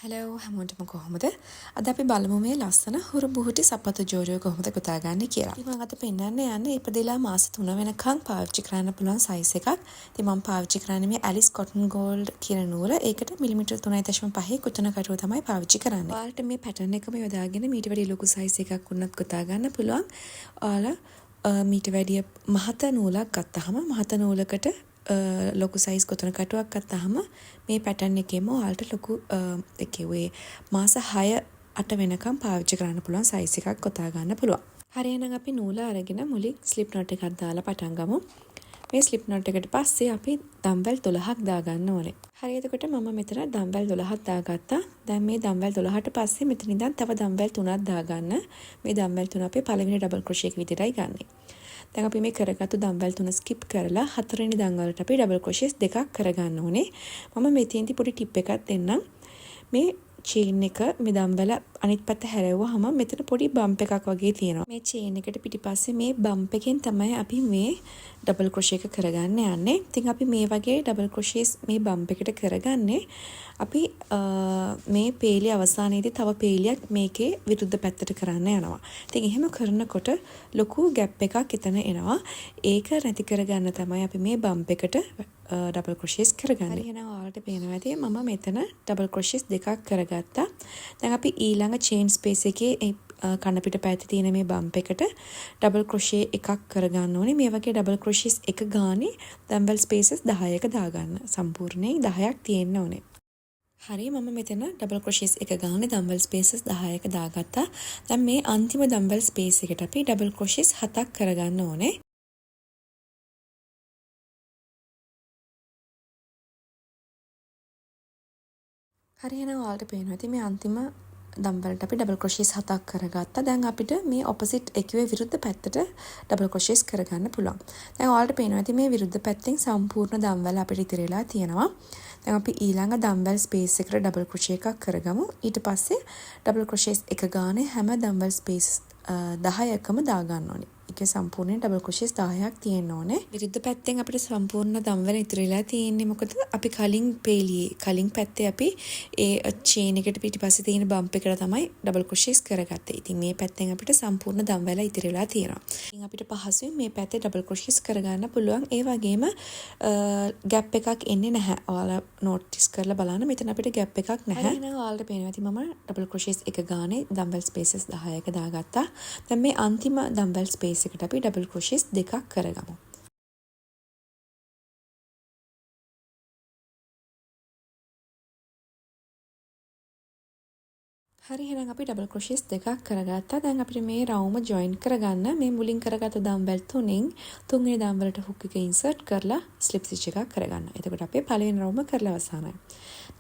Hello හැමෝටම කොහොමද? අද අපි බලමු මේ ලස්සන හුරු බුහුටි සපත්තු ජෝඩුව කොහොමද ගොතාගන්නේ කියලා. ඉතින් මම අද පෙන්නන්න යන්නේ ඉපදෙලා මාස 3 වෙනකන් පාවිච්චි කරන්න පුළුවන් සයිස් එකක්. ඉතින් මම පාවිච්චි කරන්නේ මේ ඇලිස් කොටන් ගෝල්ඩ් කියන නූල. ඒකට මිලිමීටර් 3.5 කුතන කටුව තමයි පාවිච්චි කරන්නේ. ඔයාලට මේ පැටර්න් එකම යොදාගෙන මීට වැඩිය ලොකු සයිස් එකක් වුණත් ගොතා ගන්න පුළුවන්. ඔයාලා මීට වැඩිය මහත නූලක් ගත්තාම මහත නූලකට ලොකු සයිස් කොතන කටුවක් ගත්තාම මේ පැටර්න් එකේම ඔයාලට ලොකු එකේ මාස 6-8 වෙනකම් පාවිච්චි කරන්න පුළුවන් සයිස් එකක් ගොතා ගන්න පුළුවන්. හරි එහෙනම් අපි නූල අරගෙන මුලින් ස්ලිප් knot එකක් දාලා පටන් ගමු. මේ ස්ලිප් knot එකට පස්සේ අපි දම්බෙල් 12ක් දා ගන්න ඕනේ. හරි එතකොට මම මෙතන දම්බෙල් 12ක් දාගත්තා. දැන් මේ දම්බෙල් 12ට පස්සේ මෙතන ඉඳන් තව දම්බෙල් 3ක් දා ගන්න. මේ දම්බෙල් 3 අපි පළවෙනි ඩබල් ක්‍රොෂේ එක විදිහටයි ගන්නෙ. දැන් අපි මේ කරගත්තු දම්බෙල් 3 ස්කිප් කරලා හතරවෙනි දම් වලට අපි ඩබල් ක්‍රොෂේස් දෙකක් කරගන්න ඕනේ. මම මෙතෙන්දී පොඩි ටිප් එකක් දෙන්නම්. මේ චේන් එක මේ දම්බෙල අනිත් පැත්ත හැරෙවුවාම මෙතන පොඩි බම්ප් එකක් වගේ තියෙනවා. මේ චේන් එකට පිටිපස්සේ මේ බම්ප් එකෙන් තමයි අපි මේ ඩබල් ක්‍රොෂේ එක කරගන්න යන්නේ. ඉතින් අපි මේ වගේ ඩබල් ක්‍රොෂේස් මේ බම්ප් එකට කරගන්නේ අපි මේ පේලිය අවසානයේදී තව පේලියක් මේකේ විරුද්ධ පැත්තට කරන්න යනවා. ඉතින් එහෙම කරනකොට ලොකු ગેප් එකක් එතන එනවා. ඒක නැති කරගන්න තමයි අපි මේ බම්ප් එකට ඩබල් ක්‍රොෂේස් කරගන්නේ. හරි එහෙනම් ඔයාලට පේනවා ඇති මම මෙතන ඩබල් ක්‍රොෂේස් දෙකක් කරගත්තා. දැන් අපි ඊළඟ චේන් ස්පේස් එකේ කන පිට පැත්තේ තියෙන මේ බම්ප් එකට ඩබල් ක්‍රොෂේ එකක් කරගන්න ඕනේ. මේ වගේ ඩබල් ක්‍රොෂේස් එක ගානේ දම්බෙල් ස්පේසස් 10ක දාගන්න. සම්පූර්ණයෙන් 10ක් තියෙන්න ඕනේ. හරි මම මෙතන ඩබල් ක්‍රොෂේස් එක ගානේ දම්බෙල් ස්පේසස් 10ක දාගත්තා. දැන් මේ අන්තිම දම්බෙල් ස්පේස් එකට අපි ඩබල් ක්‍රොෂේස් 7ක් කරගන්න ඕනේ. හරි එහෙනම් ඔයාලට පේනවා ඇති මේ අන්තිම දම්බෙල්ට අපි ඩබල් ක්‍රොෂේස් 7ක් කරගත්තා. දැන් අපිට මේ ඔපොසිට් එකේ විරුද්ධ පැත්තට ඩබල් ක්‍රොෂේස් කරගන්න පුළුවන්. දැන් ඔයාලට පේනවා ඇති මේ විරුද්ධ පැත්තෙන් සම්පූර්ණ දම්බෙල් අපිට ඉතිරි වෙලා තියෙනවා. දැන් අපි ඊළඟ දම්බෙල් ස්පේස් එකට ඩබල් ක්‍රොෂේ එකක් කරගමු. ඊට පස්සේ ඩබල් ක්‍රොෂේස් එක ගානේ හැම දම්බෙල් ස්පේස් 10කම දාගන්න ඕනේ. ඒකේ සම්පූර්ණයෙන් ඩබල් ක්‍රොෂේස් 10ක් තියෙන්න ඕනේ. විරුද්ධ පැත්තෙන් අපිට සම්පූර්ණ දම්වැල ඉතිරිලා තියෙන්නේ මොකද අපි කලින් පැත්තේ අපි ඒ චේන් එකට පිටිපස්සේ තියෙන බම්ප් එකට තමයි ඩබල් ක්‍රොෂේස් කරගත්තේ. ඉතින් මේ පැත්තෙන් අපිට සම්පූර්ණ දම්වැල ඉතිරිලා තියෙනවා. ඉතින් අපිට පහසුවෙන් මේ පැත්තේ ඩබල් ක්‍රොෂේස් කරගන්න පුළුවන්. ඒ වගේම ગેප් එකක් එන්නේ නැහැ. ඔයාලා නෝටිස් කරලා බලන්න මෙතන අපිට ગેප් එකක් නැහැ. එහෙනම් ඔයාලට පේනවා ඇති මම ඩබල් ක්‍රොෂේස් එක ගානේ දම්බෙල් ස්පේසස් 10ක දාගත්තා. දැන් මේ අන්තිම දම්බෙල් ස්පේස් එකට අපි ඩබල් ක්‍රොෂේස් දෙකක් කරගමු. හරි එහෙනම් අපි ඩබල් ක්‍රොෂේස් දෙකක් කරගත්තා. දැන් අපිට මේ රවුම ජොයින් කරගන්න මේ මුලින් කරගත්ත දම්බෙල් තුනෙන් තුන්වෙනි දම්වලට හුක් එක ඉන්සර්ට් කරලා ස්ලිප් ස්ටිච් එකක් කරගන්න. එතකොට අපේ පළවෙනි රවුම කරලා අවසానයි.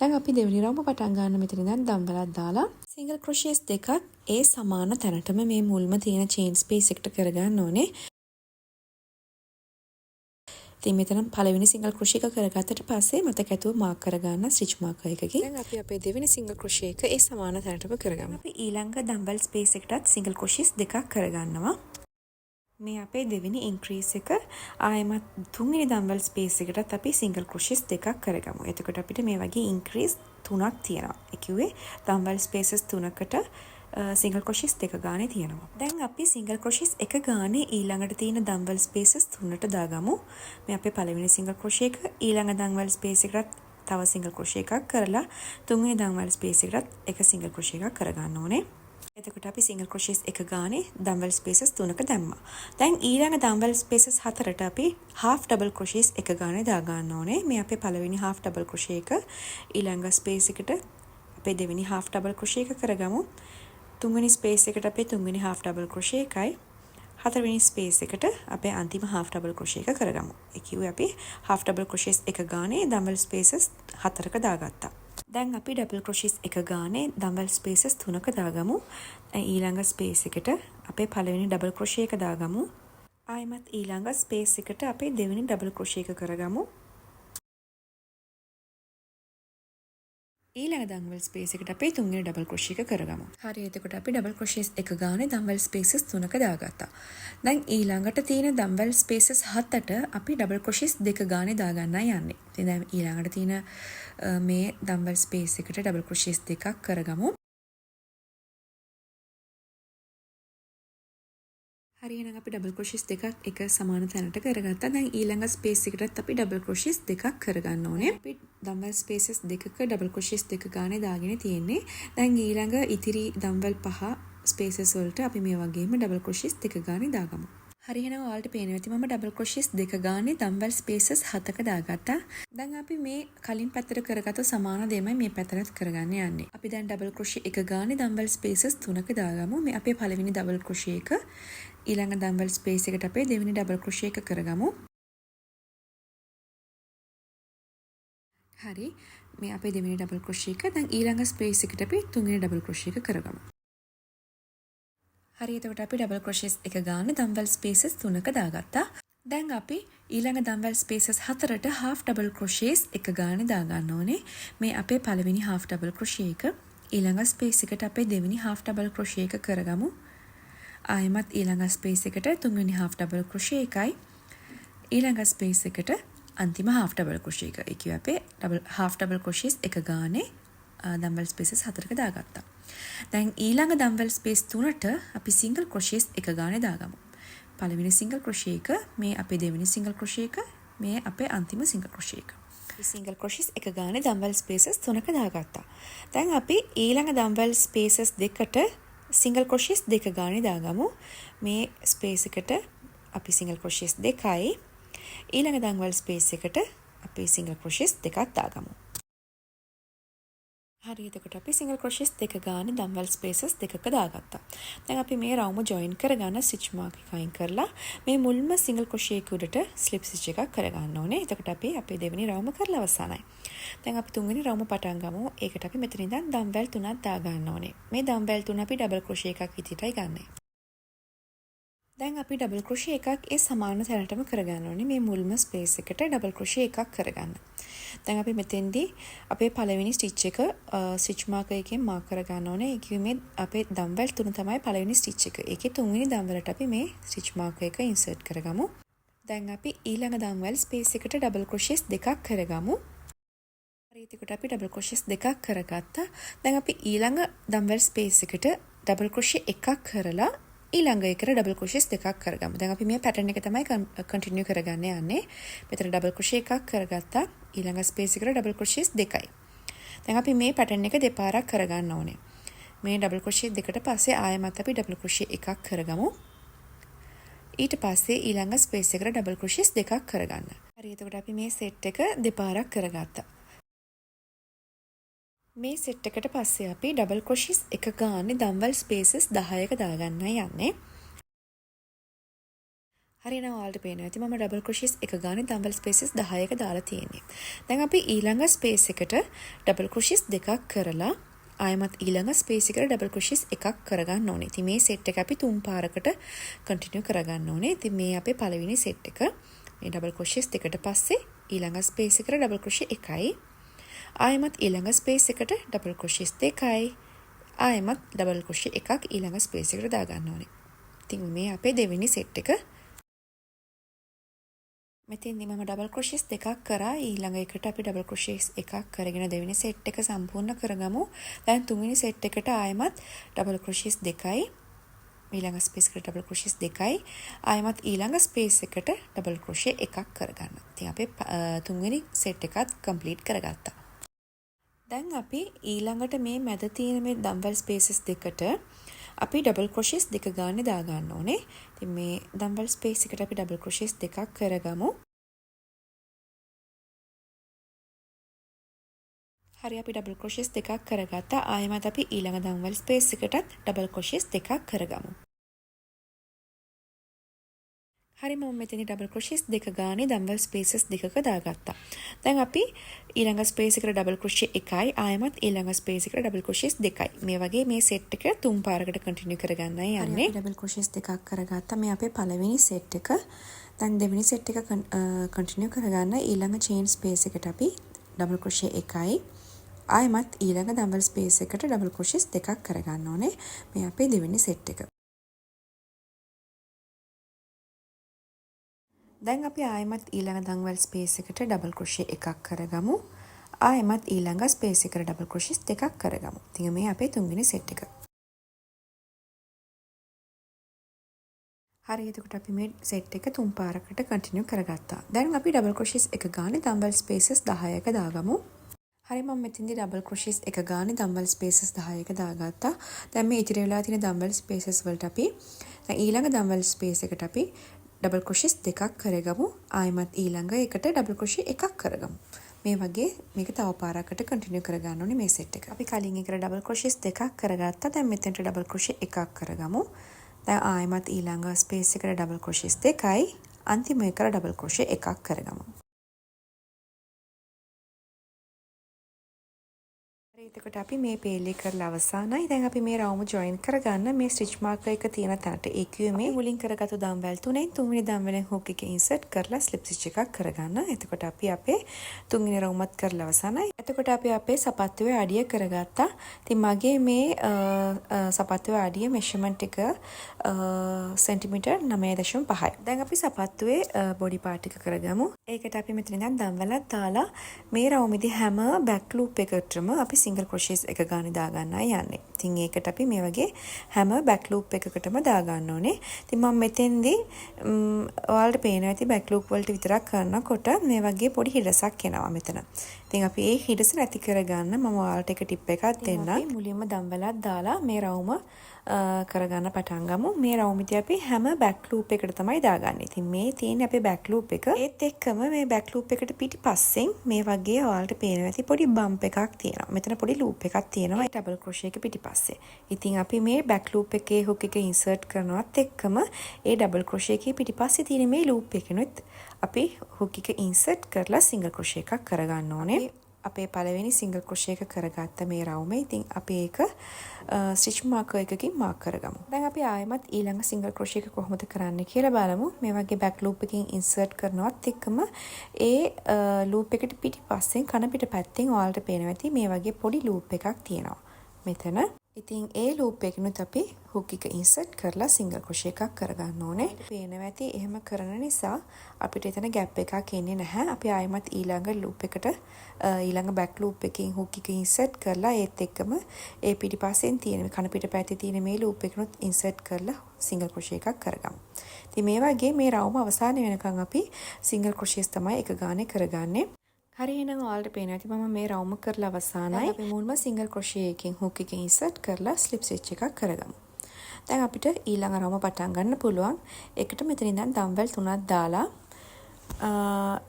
දැන් අපි දෙවෙනි රවුම පටන් ගන්න මෙතන ඉඳන් දම්බලක් දාලා සිංගල් ක්‍රොෂේස් දෙකක් ඒ සමාන තැනටම මේ මුල්ම තියෙන චේන් ස්පේස් එකට කරගන්න ඕනේ. ඉතින් මෙතන පළවෙනි සිංගල් ක්‍රොෂේ එක කරගත්තට පස්සේ මතක ඇතුව මාක් කරගන්න ස්ටිච් මාකර් එකකින්. දැන් අපි අපේ දෙවෙනි සිංගල් ක්‍රොෂේ එක ඒ සමාන තැනටම කරගමු. අපි ඊළඟ දම්බෙල් ස්පේස් එකටත් සිංගල් ක්‍රොෂේස් දෙකක් කරගන්නවා. මේ අපේ දෙවෙනි ඉන්ක්‍රීස් එක ආයෙමත් තුන්වෙනි දම්බෙල් ස්පේස් එකටත් අපි සිංගල් ක්‍රොෂේස් දෙකක් කරගමු. එතකොට අපිට මේ වගේ ඉන්ක්‍රීස් 3ක් තියෙනවා. ඒ කිව්වේ දම්බෙල් ස්පේසස් 3කට සිංගල් ක්‍රොෂේස් දෙක ගානේ තියෙනවා. දැන් අපි සිංගල් ක්‍රොෂේස් එක ගානේ ඊළඟට තියෙන දම්බෙල් ස්පේසස් 3ට දාගමු. මේ අපේ පළවෙනි සිංගල් ක්‍රොෂේ එක ඊළඟ දම්බෙල් ස්පේස් එකකට තව සිංගල් ක්‍රොෂේ එකක් කරලා තුන්වෙනි දම්බෙල් ස්පේස් එකකට එක සිංගල් ක්‍රොෂේ එකක් කරගන්න ඕනේ. එතකොට අපි සිංගල් ක්‍රොෂේස් එක ගානේ දම්බෙල් ස්පේසස් 3ක දැම්මා. දැන් ඊළඟ දම්බෙල් ස්පේසස් 4ට අපි half ඩබල් ක්‍රොෂේස් එක ගානේ දා ගන්න ඕනේ. මේ අපේ පළවෙනි half ඩබල් ක්‍රොෂේ එක ඊළඟ ස්පේස් එකට අපේ දෙවෙනි half ඩබල් ක්‍රොෂේ එක කරගමු. තුන්වෙනි ස්පේස් එකට අපේ තුන්වෙනි half ඩබල් ක්‍රොෂේ එකයි හතරවෙනි ස්පේස් එකට අපේ අන්තිම half ඩබල් ක්‍රොෂේ එක කරගමු. ඒ කිව්වේ අපි half ඩබල් ක්‍රොෂේස් එක ගානේ දම්බෙල් ස්පේසස් 4ක දාගත්තා. දැන් අපි ඩබල් ක්‍රොෂේස් එක ගානේ දම්බෙල් ස්පේසස් 3ක දාගමු. ඊළඟ ස්පේස් එකට අපේ පළවෙනි ඩබල් ක්‍රොෂේ එක දාගමු. ආයෙමත් ඊළඟ ස්පේස් එකට අපේ දෙවෙනි ඩබල් ක්‍රොෂේ එක කරගමු. ඊළඟ දම්වැල් ස්පේස් එකට අපි තුන්වෙනි ඩබල් ක්‍රොෂේ එක කරගමු. හරි එතකොට අපි ඩබල් ක්‍රොෂේස් එක ගානේ දම්වැල් ස්පේසස් 3ක දාගත්තා. දැන් ඊළඟට තියෙන දම්වැල් ස්පේසස් 7ට අපි ඩබල් ක්‍රොෂේස් 2 ගානේ දාගන්නයි යන්නේ. ඉතින් දැන් ඊළඟට තියෙන මේ දම්වැල් ස්පේස් එකට ඩබල් ක්‍රොෂේස් 2ක් කරගමු. හරි එහෙනම් අපි ඩබල් ක්‍රොෂේස් දෙකක් එක සමාන තැනට කරගත්තා. දැන් ඊළඟ ස්පේස් එකටත් අපි ඩබල් ක්‍රොෂේස් දෙකක් කරගන්න ඕනේ. අපි දම්වැල් ස්පේසස් දෙකක ඩබල් ක්‍රොෂේස් දෙක ගානේ දාගෙන තියෙන්නේ. දැන් ඊළඟ ඉතිරි දම්වැල් 5 ස්පේසස් වලට අපි මේ වගේම ඩබල් ක්‍රොෂේස් දෙක ගානේ දාගමු. හරි එහෙනම් ඔයාලට පේනවා ඇති මම ඩබල් ක්‍රොෂේස් දෙක ගානේ දම්වැල් ස්පේසස් 7ක දාගත්තා. දැන් අපි මේ කලින් පැත්තට කරගත්ත සමාන දෙයමයි මේ පැත්තට කරගන්න යන්නේ. අපි දැන් ඩබල් ක්‍රොෂේ එක ගානේ දම්වැල් ස්පේසස් 3ක දාගමු. මේ අපේ පළවෙනි ඩබල් ක්‍රොෂේ එක ඊළඟ දම්වැල් ස්පේස් එකට අපේ දෙවෙනි ඩබල් ක්‍රොෂේ එක කරගමු. හරි. මේ අපේ දෙවෙනි ඩබල් ක්‍රොෂේ එක දැන් ඊළඟ ස්පේස් එකට අපි තුන්වෙනි ඩබල් ක්‍රොෂේ එක කරගමු. හරි එතකොට අපි ඩබල් ක්‍රොෂේස් එක ගානේ දම්වැල් ස්පේසස් 3ක දාගත්තා. දැන් අපි ඊළඟ දම්වැල් ස්පේසස් 4ට half ඩබල් ක්‍රොෂේස් එක ගානේ දාගන්න ඕනේ. මේ අපේ පළවෙනි half ඩබල් ක්‍රොෂේ එක ඊළඟ ස්පේස් එකට අපේ දෙවෙනි half ඩබල් ක්‍රොෂේ එක කරගමු. ආයෙමත් ඊළඟ ස්පේස් එකට තුන්වෙනි half ඩබල් ක්‍රොෂේ එකයි ඊළඟ ස්පේස් එකට අන්තිම half ඩබල් ක්‍රොෂේ එක. ඒ කිය අපේ half ඩබල් ක්‍රොෂේස් එක ගානේ දම්වැල් ස්පේසස් 4ක දාගත්තා. දැන් ඊළඟ දම්වැල් ස්පේස් 3ට අපි සිංගල් ක්‍රොෂේස් එක ගානේ දාගමු. පළවෙනි සිංගල් ක්‍රොෂේ එක මේ අපේ දෙවෙනි සිංගල් ක්‍රොෂේ එක මේ අපේ අන්තිම සිංගල් ක්‍රොෂේ එක. සිංගල් ක්‍රොෂේස් එක ගානේ දම්වැල් ස්පේසස් 3ක දාගත්තා. දැන් අපි ඊළඟ දම්වැල් ස්පේසස් දෙකට සිංගල් ක්‍රොෂේස් දෙක ගානේ දාගමු. මේ ස්පේස් එකට අපි සිංගල් ක්‍රොෂේස් දෙකයි ඊළඟ දම්වැල් ස්පේස් එකට අපි සිංගල් ක්‍රොෂේස් දෙකක් දාගමු. හරි එතකොට අපි සිංගල් ක්‍රොෂේස් දෙක ගානේ දම්වැල් ස්පේසස් දෙකක දාගත්තා. දැන් අපි මේ රවුම ජොයින් කරගන්න ස්ටිච් මාක් එක අයින් කරලා මේ මුල්ම සිංගල් ක්‍රොෂේ එක උඩට ස්ලිප් ස්ටිච් එකක් කරගන්න ඕනේ. එතකොට අපි අපේ දෙවෙනි රවුම කරලා අවසానයි. දැන් අපි තුන්වෙනි රවුම පටන් ගමු. ඒකට අපි මෙතන ඉඳන් දම්වැල් 3ක් දාගන්න ඕනේ. මේ දම්වැල් 3 අපි ඩබල් ක්‍රොෂේ එකක් විදිහටයි ගන්නෙ. දැන් අපි ඩබල් ක්‍රොෂේ එකක් ඒ සමාන තැනටම කරගන්න ඕනේ. මේ මුල්ම ස්පේස් එකට ඩබල් ක්‍රොෂේ එකක් කරගන්න. දැන් අපි මෙතෙන්දී අපේ පළවෙනි ස්ටිච් එක ස්ටිච් මාකර් එකෙන් මාක් කරගන්න ඕනේ. ඒ කියන්නේ අපේ දම්වැල් 3 තමයි පළවෙනි ස්ටිච් එක. ඒකේ තුන්වෙනි දම්වැලට අපි මේ ස්ටිච් මාකර් එක ඉන්සර්ට් කරගමු. දැන් අපි ඊළඟ දම්වැල් ස්පේස් එකට ඩබල් ක්‍රොෂේස් දෙකක් කරගමු. හරි එතකොට අපි ඩබල් ක්‍රොෂේස් දෙකක් කරගත්තා. දැන් අපි ඊළඟ දම්වැල් ස්පේස් එකට ඩබල් ක්‍රොෂේ එකක් කරලා ඊළඟ එකට ඩබල් ක්‍රොෂේස් දෙකක් කරගමු. දැන් අපි මේ පැටර්න් එක තමයි කන්ටිනියු කරගන්න යන්නේ. මෙතන ඩබල් ක්‍රොෂේ එකක් කරගත්තා. ඊළඟ ස්පේස් එකට ඩබල් ක්‍රොෂේස් දෙකයි. දැන් අපි මේ පැටර්න් එක දෙපාරක් කරගන්න ඕනේ. මේ ඩබල් ක්‍රොෂේ දෙකට පස්සේ ආයෙමත් අපි ඩබල් ක්‍රොෂේ එකක් කරගමු. ඊට පස්සේ ඊළඟ ස්පේස් එකට ඩබල් ක්‍රොෂේස් දෙකක් කරගන්න. හරි එතකොට අපි මේ සෙට් එක දෙපාරක් කරගත්තා. මේ සෙට් එකට පස්සේ අපි ඩබල් ක්‍රොෂේස් එක ගානේ දම්වැල් ස්පේසස් 10ක දාගන්නයි යන්නේ. හරි නෝ ඔයාලට පේනවා ඇති මම ඩබල් ක්‍රොෂේස් එක ගානේ දම්වැල් ස්පේසස් 10ක දාලා තියෙන්නේ. දැන් අපි ඊළඟ ස්පේස් එකට ඩබල් ක්‍රොෂේස් දෙකක් කරලා ආයෙමත් ඊළඟ ස්පේස් එකට ඩබල් ක්‍රොෂේස් එකක් කරගන්න ඕනේ. ඉතින් මේ සෙට් එක අපි තුන් පාරකට කන්ටිනියු කරගන්න ඕනේ. ඉතින් මේ අපේ පළවෙනි සෙට් එක. මේ ඩබල් ක්‍රොෂේස් දෙකට පස්සේ ඊළඟ ස්පේස් එකට ඩබල් ක්‍රොෂේ එකයි. ආයෙමත් ඊළඟ ස්පේස් එකට ඩබල් ක්‍රොෂේස් දෙකයි. ආයෙමත් ඩබල් ක්‍රොෂේ එකක් ඊළඟ ස්පේස් එකට දාගන්න ඕනේ. ඉතින් මේ අපේ දෙවෙනි සෙට් එක. මෙතෙන්දි මම ඩබල් ක්‍රොෂේස් දෙකක් කරා. ඊළඟ එකට අපි ඩබල් ක්‍රොෂේස් එකක් කරගෙන දෙවෙනි සෙට් එක සම්පූර්ණ කරගමු. දැන් තුන්වෙනි සෙට් එකට ආයෙමත් ඩබල් ක්‍රොෂේස් දෙකයි. ඊළඟ ස්පේස් එකට ඩබල් ක්‍රොෂේස් දෙකයි. ආයෙමත් ඊළඟ ස්පේස් එකට ඩබල් ක්‍රොෂේ එකක් කරගන්න. ඉතින් අපේ තුන්වෙනි සෙට් එකත් කම්ප්ලීට් කරගත්තා. දැන් අපි ඊළඟට මේ මැද තියෙන මේ දම්වැල් ස්පේසස් දෙකට අපි ඩබල් ක්‍රොෂේස් දෙක ගානේ දාගන්න ඕනේ. ඉතින් මේ දම්වැල් ස්පේස් එකට අපි ඩබල් ක්‍රොෂේස් දෙකක් කරගමු. හරි අපි ඩබල් ක්‍රොෂේස් දෙකක් කරගත්තා. ආයෙමත් අපි ඊළඟ දම්වැල් ස්පේස් එකටත් ඩබල් ක්‍රොෂේස් දෙකක් කරගමු. හරි මම මෙතන ඩබල් ක්‍රොෂේස් දෙක ගානේ දම්වැල් ස්පේසස් දෙකක දාගත්තා. දැන් අපි ඊළඟ ස්පේස් එකට ඩබල් ක්‍රොෂේ එකයි ආයෙමත් ඊළඟ ස්පේස් එකට ඩබල් ක්‍රොෂේස් දෙකයි. මේ වගේ මේ සෙට් එක තුන් පාරකට කන්ටිනියු කරගන්නයි යන්නේ. ඩබල් ක්‍රොෂේස් දෙකක් කරගත්තා. මේ අපේ පළවෙනි සෙට් එක. දැන් දෙවෙනි සෙට් එක කන්ටිනියු කරගන්න ඊළඟ චේන් ස්පේස් එකට අපි ඩබල් ක්‍රොෂේ එකයි ආයෙමත් ඊළඟ දම්බල් ස්පේස් එකට ඩබල් ක්‍රොෂෙස් දෙකක් කරගන්න ඕනේ. මේ අපේ දෙවෙනි සෙට් එක. දැන් අපි ආයෙමත් ඊළඟ දම්බල් ස්පේස් එකට ඩබල් ක්‍රොෂේ එකක් කරගමු. ආයෙමත් ඊළඟ ස්පේස් එකට ඩබල් ක්‍රොෂෙස් දෙකක් කරගමු. ඉතින් මේ අපේ තුන්වෙනි සෙට් එක. හරි එතකොට අපි මේ සෙට් එක තුන් පාරකට කන්ටිනියු කරගත්තා. දැන් අපි ඩබල් ක්‍රොෂෙස් එක ගානේ දම්බල් ස්පේසස් 10ක දාගමු. හරි මම මෙතෙන්දී ඩබල් ක්‍රොෂෙස් එක ගානේ දම්බල් ස්පේසස් 10ක දාගත්තා. දැන් මේ ඉතිරි වෙලා තියෙන දම්බල් ස්පේසස් වලට අපි දැන් ඊළඟ දම්බල් ස්පේස් එකට අපි ඩබල් ක්‍රොෂෙස් දෙකක් කරගමු. ආයෙමත් ඊළඟ එකට ඩබල් ක්‍රොෂේ එකක් කරගමු. මේ වගේ මේක තව පාරකට කන්ටිනියු කරගන්න ඕනේ මේ සෙට් එක. අපි කලින් එකට ඩබල් ක්‍රොෂෙස් දෙකක් කරගත්තා. දැන් මෙතෙන්ට ඩබල් ක්‍රොෂේ එකක් කරගමු. දැන් ආයෙමත් ඊළඟ ස්පේස් එකට ඩබල් ක්‍රොෂෙස් දෙකයි අන්තිම එකට ඩබල් ක්‍රොෂේ එකක් කරගමු. එතකොට අපි මේ පේලි කරලා අවසానයි. දැන් අපි මේ රවුම ජොයින් කරගන්න මේ ස්ටිච් මාකර් එක තියෙන තැනට EQ මේ මුලින් කරගත්තු දම්වැල් තුනෙන් තුන්වෙනි දම්වැලෙන් හුක් එක ඉන්සර්ට් කරලා ස්ලිප් ස්ටිච් එකක් කරගන්න. එතකොට අපි අපේ තුන්වෙනි රවුමත් කරලා අවසానයි. එතකොට අපි අපේ සපත්තුවේ අඩිය කරගත්තා. ඉතින් මගේ මේ සපත්තුවේ අඩිය මෙෂර්මන්ට් එක සෙන්ටිමීටර් 9.5යි. දැන් අපි සපත්තුවේ බොඩි පාර්ට් එක කරගමු. ඒකට අපි මෙතන ඉඳන් දම්වැලක් දාලා මේ රවුමේදී හැම බෑක් ලූප් එකකටම අපි සිංගල් ක්‍රොෂේස් එක ගානේ දාගන්නයි යන්නේ. ඉතින් ඒකට අපි මේ වගේ හැම බෑක් ලූප් එකකටම දාගන්න ඕනේ. ඉතින් මම මෙතෙන්දී ඔයාලට පේනවා ඇති බෑක් ලූප් වලට විතරක් කරනකොට මේ වගේ පොඩි හිඩසක් එනවා මෙතන. ඉතින් අපි ඒ හිඩස නැති කරගන්න මම ඔයාලට එක ටිප් එකක් දෙන්නම්. මුලින්ම දම්වැලක් දාලා මේ රවුම කරගන්න පටන් ගමු. මේ රවුමේදී අපි හැම බෑක් ලූප් එකකට තමයි දාගන්නේ. ඉතින් මේ තියෙන්නේ අපේ බෑක් ලූප් එක. ඒත් එක්කම මේ බෑක් ලූප් එකට පිටිපස්සෙන් මේ වගේ ඔයාලට පේනවා ඇති පොඩි බම්ප් එකක් තියෙනවා. මෙතන පොඩි ලූප් එකක් තියෙනවා ඒ ඩබල් ක්‍රොෂේ එක පිටිපස්සේ. ඉතින් අපි මේ බෑක් ලූප් එකේ හුක් එක ඉන්සර්ට් කරනවත් එක්කම ඒ ඩබල් ක්‍රොෂේ එකේ පිටිපස්සේ තියෙන මේ ලූප් එකෙනුත් අපි හුක් එක ඉන්සර්ට් කරලා සිංගල් ක්‍රොෂේ එකක් කරගන්න ඕනේ. අපේ පළවෙනි සිංගල් ක්‍රොෂේ එක කරගත්ත මේ රවුමේ. ඉතින් අපි ඒක ස්ටිච් මාකර් එකකින් මාක් කරගමු. දැන් අපි ආයෙමත් ඊළඟ සිංගල් ක්‍රොෂේ එක කොහොමද කරන්නේ කියලා බලමු. මේ වගේ බෑක් ලූප් එකකින් ඉන්සර්ට් කරනවත් එක්කම ඒ ලූප් එකට පිටිපස්සෙන් කන පිට පැත්තෙන් ඔයාලට පේනවා ඇති මේ වගේ පොඩි ලූප් එකක් තියෙනවා මෙතන. ඉතින් ඒ ලූප් එකනොත් අපි හුක් එක ඉන්සර්ට් කරලා සිංගල් ක්‍රොෂේ එකක් කරගන්න ඕනේ. පේනවා ඇති එහෙම කරන නිසා අපිට එතන ગેප් එකක් එන්නේ නැහැ. අපි ආයෙමත් ඊළඟ ලූප් එකට ඊළඟ බෑක් ලූප් එකකින් හුක් එක ඉන්සර්ට් කරලා ඒත් එක්කම ඒ පිටිපස්සෙන් තියෙන කන පිට පැත්තේ තියෙන මේ ලූප් එකනොත් ඉන්සර්ට් කරලා සිංගල් ක්‍රොෂේ එකක් කරගමු. ඉතින් මේ වගේ මේ රවුම අවසානයේ වෙනකන් අපි සිංගල් ක්‍රොෂේස් තමයි එක ගානේ කරගන්නේ. හරි එහෙනම් ඔයාලට පේනවා ඇති මම මේ රවුම කරලා අවසానයි. අපි මුල්ම සිංගල් ක්‍රොෂේ එකකින් හුක් එක ඉන්සර්ට් කරලා ස්ලිප් ස්ටිච් එකක් කරගමු. දැන් අපිට ඊළඟ රවුම පටන් ගන්න පුළුවන්. ඒකට මෙතන ඉඳන් දම්බෙල් 3ක් දාලා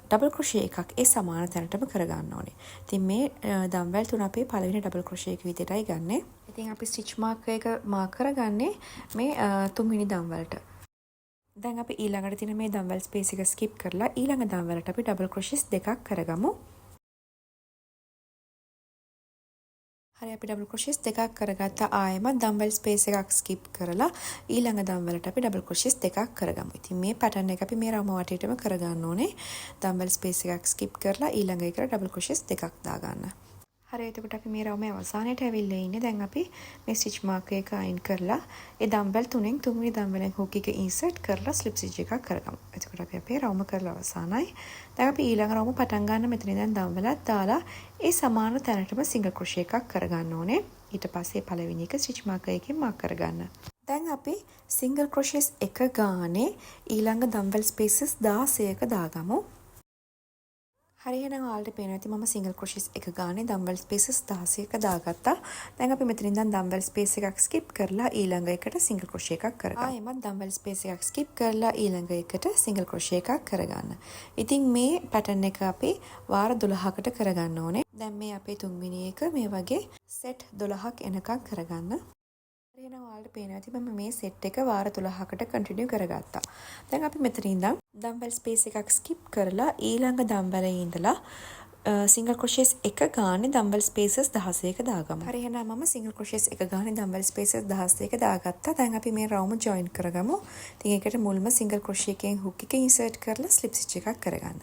ඩබල් ක්‍රොෂේ එකක් ඒ සමාන තැනටම කරගන්න ඕනේ. ඉතින් මේ දම්බෙල් 3 අපේ පළවෙනි ඩබල් ක්‍රොෂේ එක විදිහටයි ගන්නෙ. ඉතින් අපි ස්ටිච් මාකර් එක මාක් කරගන්නේ මේ තුන්වෙනි දම්වලට. දැන් අපි ඊළඟට තියෙන මේ දම්වැල් ස්පේස් එක ස්කිප් කරලා ඊළඟ දම්වැලට අපි ඩබල් ක්‍රොෂෙස් දෙකක් කරගමු. හරි අපි ඩබල් ක්‍රොෂෙස් දෙකක් කරගත්තා. ආයෙමත් දම්වැල් ස්පේස් එකක් ස්කිප් කරලා ඊළඟ දම්වැලට අපි ඩබල් ක්‍රොෂෙස් දෙකක් කරගමු. ඉතින් මේ පැටර්න් එක අපි මේ රවුම වටේටම කරගන්න ඕනේ. දම්වැල් ස්පේස් එකක් ස්කිප් කරලා ඊළඟ එකට ඩබල් ක්‍රොෂෙස් දෙකක් දාගන්න. හරි එතකොට අපි මේ රවුමේ අවසානයට ඇවිල්ලා ඉන්නේ. දැන් අපි මේ ස්ටිච් මාකර් එක අයින් කරලා ඒ දම්බෙල් තුනෙන් තුන්වෙනි දම්බෙලෙන් හුක් එක ඉන්සර්ට් කරලා ස්ලිප් ස්ටිච් එකක් කරගමු. එතකොට අපි අපේ රවුම කරලා අවසానයි. දැන් අපි ඊළඟ රවුම පටන් ගන්න මෙතන ඉඳන් දම්බෙලක් දාලා ඒ සමාන තැනටම සිංගල් ක්‍රොෂේ එකක් කරගන්න ඕනේ. ඊට පස්සේ පළවෙනි එක ස්ටිච් මාකර් එකකින් මාක් කරගන්න. දැන් අපි සිංගල් ක්‍රොෂේස් එක ගානේ ඊළඟ දම්බෙල් ස්පේසස් 16ක දාගමු. හරි එහෙනම් ඔයාලට පේනවා ඇති මම සිංගල් ක්‍රොෂෙස් එක ගානේ දම්බෙල් ස්පේසස් 16ක දාගත්තා. දැන් අපි මෙතන ඉඳන් දම්බෙල් ස්පේස් එකක් ස්කිප් කරලා ඊළඟ එකට සිංගල් ක්‍රොෂේ එකක් කරගන්න. ආයෙමත් දම්බෙල් ස්පේස් එකක් ස්කිප් කරලා ඊළඟ එකට සිංගල් ක්‍රොෂේ එකක් කරගන්න. ඉතින් මේ පැටර්න් එක අපි වාර 12කට කරගන්න ඕනේ. දැන් මේ අපේ තුන්වෙනි එක මේ වගේ සෙට් 12ක් එනකම් කරගන්න. එහෙනම් ඔයාලට පේනවා ඇති මම මේ සෙට් එක වාර 12කට කන්ටිනියු කරගත්තා. දැන් අපි මෙතන ඉඳන් දම්බෙල් ස්පේස් එකක් ස්කිප් කරලා ඊළඟ දම්බෙලේ ඉඳලා සිංගල් ක්‍රොෂෙස් එක ගානේ දම්බෙල් ස්පේසස් 16ක දාගමු. හරි එහෙනම් මම සිංගල් ක්‍රොෂෙස් එක ගානේ දම්බෙල් ස්පේසස් 16ක දාගත්තා. දැන් අපි මේ රවුම ජොයින් කරගමු. ඉතින් ඒකට මුල්ම සිංගල් ක්‍රොෂේ එකෙන් හුක් එක ඉන්සර්ට් කරලා ස්ලිප් ස්ටිච් එකක් කරගන්න.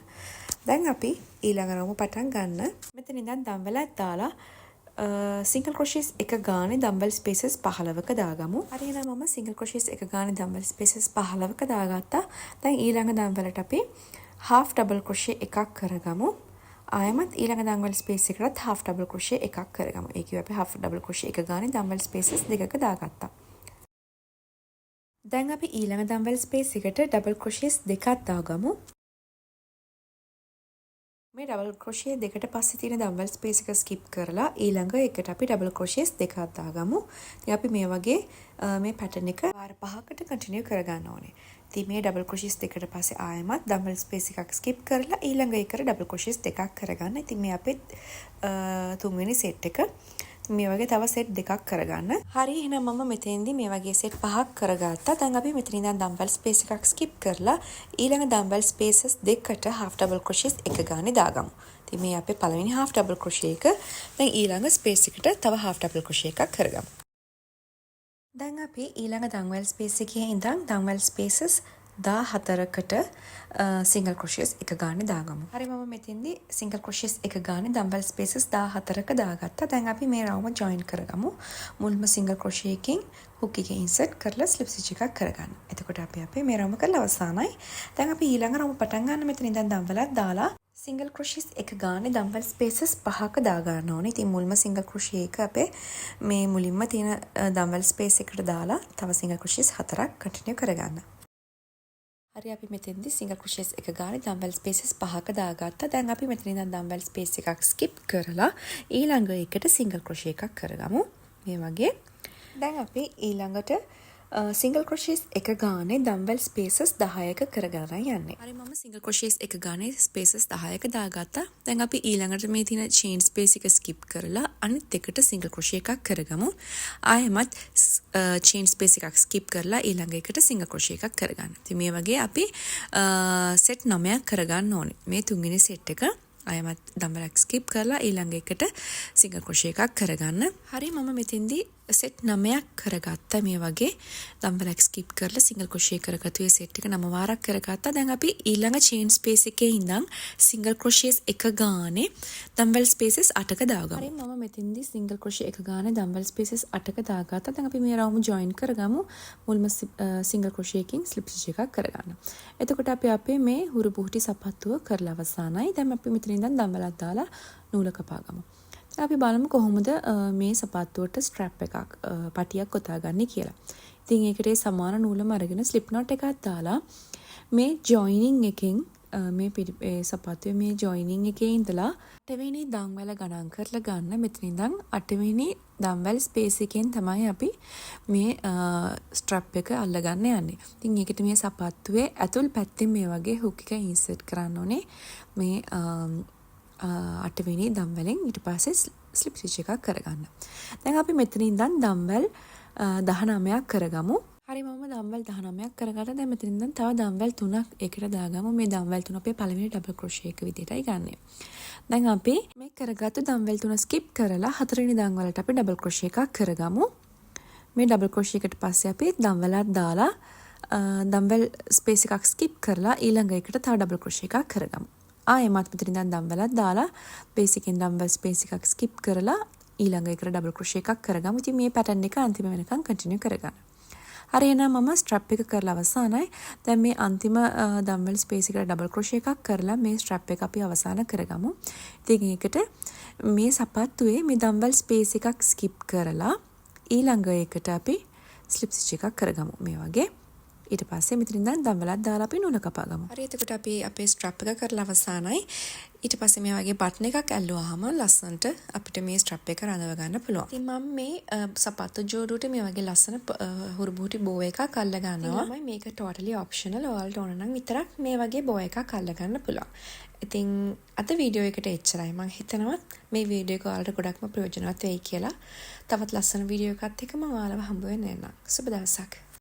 දැන් අපි ඊළඟ රවුම පටන් ගන්න. මෙතන ඉඳන් දම්බෙලක් දාලා සිංගල් ක්‍රොෂේස් එක ගානේ දම්බල් ස්පේසස් 15ක දාගමු. හරි එහෙනම් මම සිංගල් ක්‍රොෂේස් එක ගානේ දම්බල් ස්පේසස් 15ක දාගත්තා. දැන් ඊළඟ දම්වලට අපි half double crochet එකක් කරගමු. ආයෙමත් ඊළඟ දම්වල ස්පේස් එකකටත් half double crochet එකක් කරගමු. ඒ කිව්වේ අපි half double crochet එක ගානේ දම්වල ස්පේසස් දෙකක දාගත්තා. දැන් අපි ඊළඟ දම්වල ස්පේස් එකට double crochets දෙකක් දාගමු. මේ double crochet දෙකට පස්සේ තියෙන දම්වැල් ස්පේස් එක skip කරලා ඊළඟ එකට අපි double crochets දෙකක් දාගමු. ඉතින් අපි මේ වගේ මේ pattern එක වාර 5කට continue කරගන්න ඕනේ. ඉතින් මේ double crochets දෙකට පස්සේ ආයෙමත් දම්වැල් ස්පේස් එකක් skip කරලා ඊළඟ එකට double crochets දෙකක් කරගන්න. ඉතින් මේ අපේ තුන්වෙනි set එක මේ වගේ තව set දෙකක් කරගන්න. හරි එහෙනම් මම මෙතෙන්දී මේ වගේ set 5ක් කරගත්තා. දැන් අපි මෙතන ඉඳන් dumbbell space එකක් skip කරලා ඊළඟ dumbbell spaces දෙකට half double crochets එක ගානේ දාගමු. ඉතින් මේ අපේ පළවෙනි half double crochet එක. දැන් ඊළඟ space එකට තව half double crochet එකක් කරගමු. දැන් අපි ඊළඟ dumbbell space එකේ ඉඳන් dumbbell spaces 14කට single crochets එක ගානේ දාගමු. හරි මම මෙතෙන්දී single crochets එක ගානේ dumbbell spaces 14ක දාගත්තා. දැන් අපි මේ රවුම join කරගමු. මුල්ම single crochet එකකින් hook එක insert කරලා slip stitch එකක් කරගන්න. එතකොට අපි අපේ මේ රවුම කරලා අවසానයි. දැන් අපි ඊළඟ රවුම පටන් ගන්න මෙතන ඉඳන් dumbbellක් දාලා single crochets එක ගානේ dumbbell spaces 5ක දා ගන්න ඕනේ. ඉතින් මුල්ම single crochet එක අපේ මේ මුලින්ම තියෙන dumbbell space එකට දාලා තව single crochets 4ක් continue කරගන්න. හරි අපි මෙතෙන්දී single crochets එක ගානේ dumbbell spaces 5ක දාගත්තා. දැන් අපි මෙතන ඉඳන් dumbbell space එකක් skip කරලා ඊළඟ එකට single crochet එකක් කරගමු. මේ වගේ. දැන් අපි ඊළඟට single crochets එක ගානේ dumbbell spaces 10ක කරගෙන යන්නේ. හරි මම single crochets එක ගානේ spaces 10ක දාගත්තා. දැන් අපි ඊළඟට මේ තියෙන chain space එක skip කරලා අනිත් එකට single crochet එකක් කරගමු. ආයෙමත් chain space එකක් skip කරලා ඊළඟ එකට single crochet එකක් කරගන්න. ඉතින් මේ වගේ අපි set 9ක් කරගන්න ඕනේ. මේ තුන්වෙනි set එක ආයෙමත් dumbbell skip කරලා ඊළඟ එකට single crochet එකක් කරගන්න. හරි මම මෙතෙන්දී set 9ක් කරගත්තා මේ වගේ dumbbell skip කරලා single crochet කරගත්තු ඒ set එක 9 වාරක් කරගත්තා. දැන් අපි ඊළඟ chain space එකේ ඉඳන් single crochets එක ගානේ dumbbell spaces 8ක දාගමු. හරි මම මෙතෙන්දී single crochet එක ගානේ dumbbell spaces 8ක දාගත්තා. දැන් අපි මේ රවුම join කරගමු. මුල්ම single crochet එකකින් slip stitch එකක් කරගන්න. එතකොට අපි අපේ මේ හුරු බුහුටි සපත්තුව කරලා අවසానයි. දැන් අපි මෙතන ඉඳන් dumbbellක් දාලා නූල කපාගමු. අපි බලමු කොහොමද මේ සපත්තුවට ස්ට්‍රැප් එකක් පටියක් කොටාගන්නේ කියලා. ඉතින් ඒකට සමාන නූලම අරගෙන ස්ලිප් knot එකක් දාලා මේ joining එකෙන් මේ සපත්තුවේ මේ joining එකේ ඉඳලා 8 වෙනි දම්වැල ගණන් කරලා ගන්න. මෙතන ඉඳන් 8 වෙනි දම්වැල් ස්පේස් එකෙන් තමයි අපි මේ ස්ට්‍රැප් එක අල්ලගන්න යන්නේ. ඉතින් ඒකට මේ සපත්තුවේ ඇතුල් පැත්තෙන් මේ වගේ hook එක insert කරන්න ඕනේ. මේ 8 වෙනි දම්වැලෙන් ඊට පස්සේ slip stitch එකක් කරගන්න. දැන් අපි මෙතන ඉඳන් දම්වැල් 19ක් කරගමු. හරි මම දම්වැල් 19ක් කරගත්තා. දැන් මෙතන ඉඳන් තව දම්වැල් 3ක් එකට දාගමු. මේ දම්වැල් 3 අපේ පළවෙනි double crochet එක විදිහටයි ගන්නෙ. දැන් අපි මේ කරගත්තු දම්වැල් 3 skip කරලා 4 වෙනි දම්වැලට අපි double crochet එකක් කරගමු. මේ double crochet එකට පස්සේ අපි දම්වැලක් දාලා දම්වැල් space එකක් skip කරලා ඊළඟ එකට තව double crochet එකක් කරගමු. ආයෙමත් මෙතන ඉඳන් දම්වැලක් දාලා base එකෙන් දම්වැල් space එකක් skip කරලා ඊළඟ එකට double crochet එකක් කරගමු. ඉතින් මේ pattern එක අන්තිම වෙනකන් continue කරගන්න. හරි එහෙනම් මම strap එක කරලා අවසానයි. දැන් මේ අන්තිම දම්වැල් space එකට double crochet එකක් කරලා මේ strap එක අපි අවසන් කරගමු. ඉතින් ඒකට මේ සපත්තුවේ මේ දම්වැල් space එකක් skip කරලා ඊළඟ එකට අපි slip stitch එකක් කරගමු. මේ වගේ ඊට පස්සේ මෙතන ඉඳන් දම්වැලක් දාලා අපි නූල කපාගමු. හරි එතකොට අපි අපේ ස්ට්‍රැප් එක කරලා අවසానයි. ඊට පස්සේ මේ වගේ බටන් එකක් ඇල්ලුවාම ලස්සනට අපිට මේ ස්ට්‍රැප් එක රඳව ගන්න පුළුවන්. ඉතින් මම මේ සපත්තු ජෝඩුවට මේ වගේ ලස්සන හුරු බුහුටි බෝ එකක් අල්ල ගන්නවා. ඉතින් මේක totally optional. ඔයාලට ඕන නම් විතරක් මේ වගේ බෝ එකක් අල්ල ගන්න පුළුවන්. ඉතින් අද වීඩියෝ එකට එච්චරයි. මම හිතනවා මේ වීඩියෝ එක ඔයාලට ගොඩක්ම ප්‍රයෝජනවත් වෙයි කියලා. තවත් ලස්සන වීඩියෝ එකක් එක්ක මම ඔයාලව හම්බ වෙන්න එන්නම්. සුබ දවසක්.